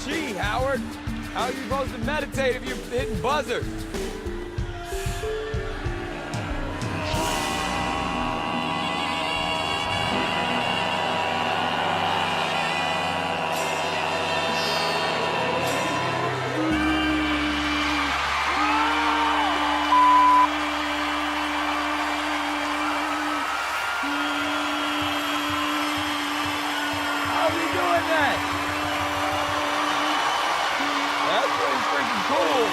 Gee, Howard, how are you supposed to meditate if you're hitting buzzers? How are we doing that? That's pretty freaking cool.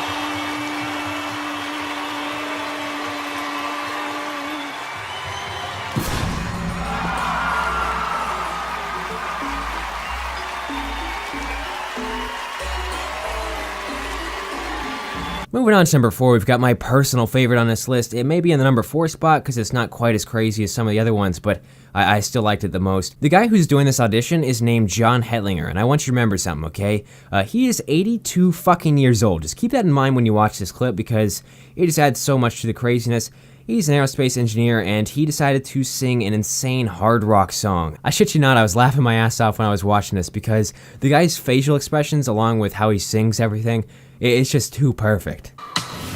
Moving on to number 4, we've got my personal favorite on this list. It may be in the number 4 spot because it's not quite as crazy as some of the other ones, but I still liked it the most. The guy who's doing this audition is named John Hetlinger, and I want you to remember something, okay? He is 82 fucking years old. Just keep that in mind when you watch this clip because it just adds so much to the craziness. He's an aerospace engineer, and he decided to sing an insane hard rock song. I shit you not, I was laughing my ass off when I was watching this because the guy's facial expressions, along with how he sings everything, it's just too perfect.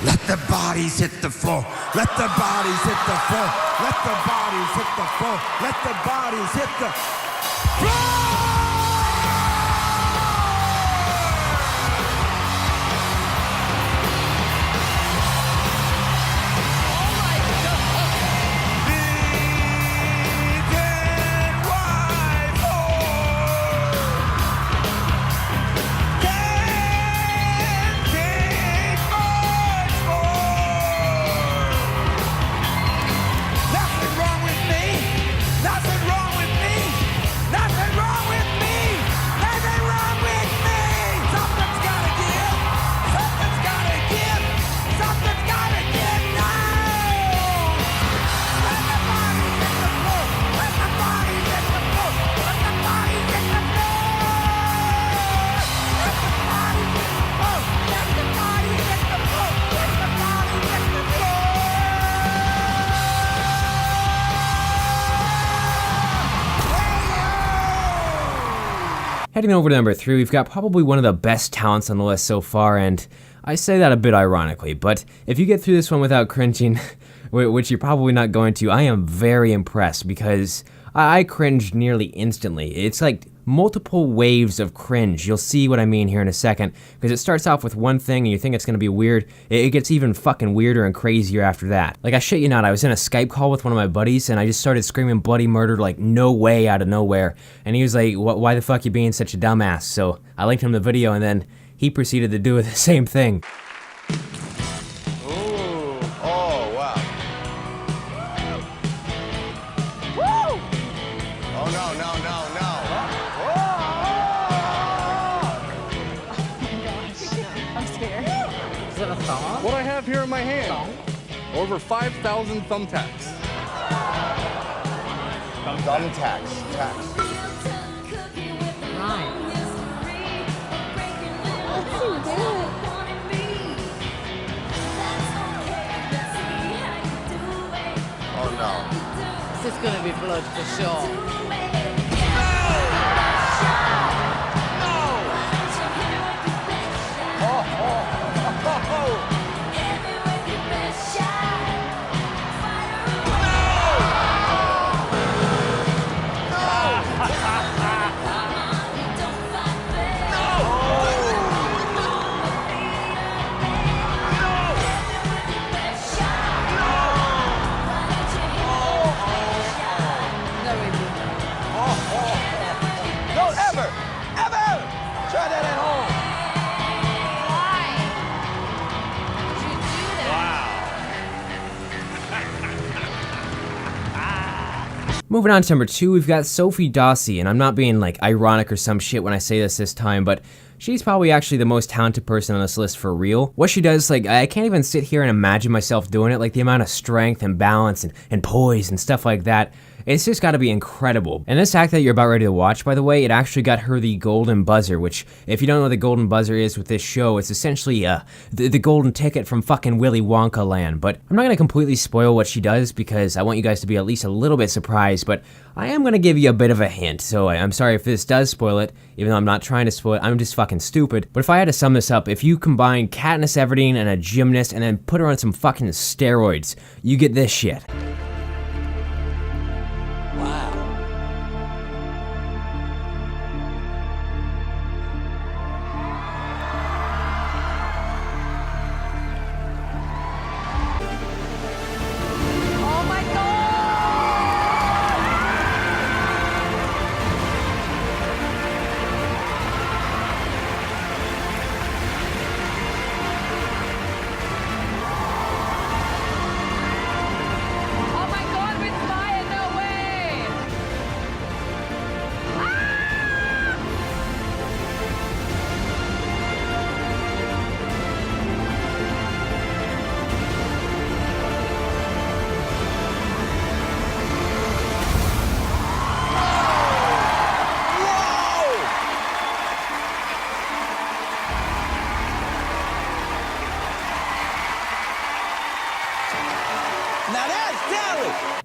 Let the bodies hit the floor. Let the bodies hit the floor. Let the bodies hit the floor. Let the bodies hit the floor. Heading over to number 3, we've got probably one of the best talents on the list so far, and I say that a bit ironically, but if you get through this one without cringing, which you're probably not going to, I am very impressed because I cringed nearly instantly. It's like multiple waves of cringe. You'll see what I mean here in a second, because it starts off with one thing and you think it's gonna be weird. It gets even fucking weirder and crazier after that. Like, I shit you not, I was in a Skype call with one of my buddies and I just started screaming bloody murder like no way out of nowhere. And he was like, why the fuck you being such a dumbass? So I linked him the video and then he proceeded to do the same thing. What I have here in my hand, over 5,000 thumbtacks. Thumbtacks. Right. Oh no. This is gonna be blood for sure. Moving on to number 2, we've got Sophie Dossi, and I'm not being like ironic or some shit when I say this time, but she's probably actually the most talented person on this list for real. What she does, like, I can't even sit here and imagine myself doing it, like the amount of strength and balance and poise and stuff like that. it's just gotta be incredible. And this act that you're about ready to watch, by the way, it actually got her the golden buzzer, which, if you don't know what the golden buzzer is with this show, it's essentially the golden ticket from fucking Willy Wonka land. But I'm not gonna completely spoil what she does because I want you guys to be at least a little bit surprised, but I am gonna give you a bit of a hint, so I'm sorry if this does spoil it, even though I'm not trying to spoil it, I'm just fucking stupid. But if I had to sum this up, if you combine Katniss Everdeen and a gymnast and then put her on some fucking steroids, you get this shit.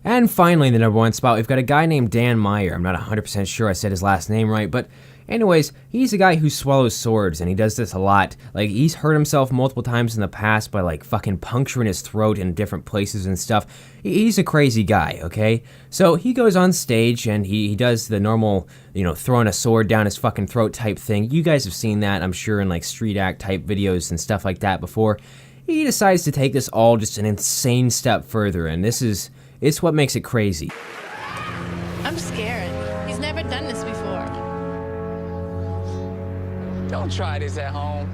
And finally, in the number 1 spot, we've got a guy named Dan Meyer. I'm not 100% sure I said his last name right, but anyways, he's a guy who swallows swords, and he does this a lot. Like, he's hurt himself multiple times in the past by, like, fucking puncturing his throat in different places and stuff. He's a crazy guy, okay? So he goes on stage, and he does the normal, you know, throwing a sword down his fucking throat type thing. You guys have seen that, I'm sure, in, like, street act type videos and stuff like that before. He decides to take this all just an insane step further, and it's what makes it crazy. I'm scared. He's never done this before. Don't try this at home.